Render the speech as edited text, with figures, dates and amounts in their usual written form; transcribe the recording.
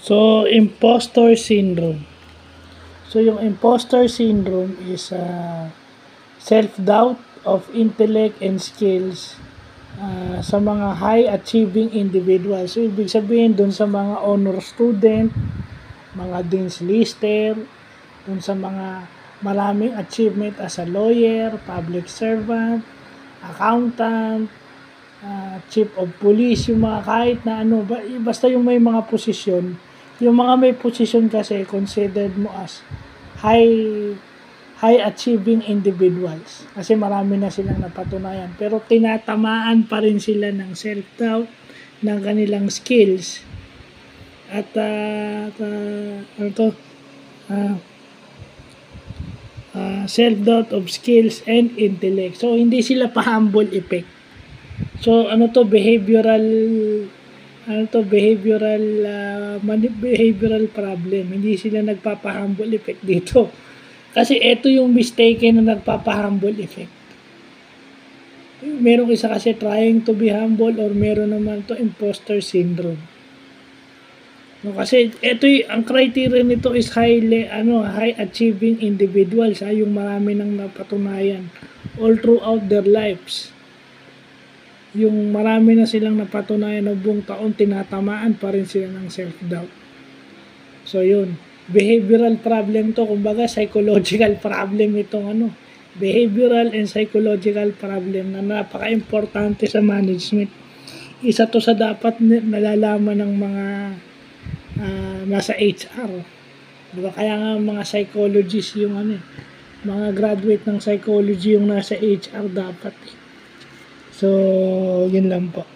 So, imposter syndrome. So, yung imposter syndrome is self-doubt of intellect and skills sa mga high-achieving individuals. So, ibig sabihin dun sa mga honor student, mga dean's lister, dun sa mga maraming achievement as a lawyer, public servant, accountant, chief of police, yung mga kahit na ano, basta yung may mga posisyon, yung mga may posisyon kasi considered mo as high achieving individuals kasi marami na silang napatunayan pero tinatamaan pa rin sila ng self-doubt ng kanilang skills at self-doubt of skills and intellect. So hindi sila pa-humble effect. So behavioral problem. Hindi sila nagpapa-humble effect dito. Kasi ito yung mistaken na nagpapa-humble effect. Meron isa kasi trying to be humble or meron naman to imposter syndrome. No, kasi ito ang criteria nito is high achieving individuals, yung marami nang napatunayan all throughout their lives. Yung marami na silang napatunayan na buong taon tinatamaan pa rin sila ng self-doubt. So yun, behavioral problem to, kumbaga psychological problem itong behavioral and psychological problem na napaka-importante sa management. Isa to sa dapat nalalaman ng mga nasa HR. Diba? Kaya nga mga psychologists yung mga graduate ng psychology yung nasa HR dapat. So, yun lang po.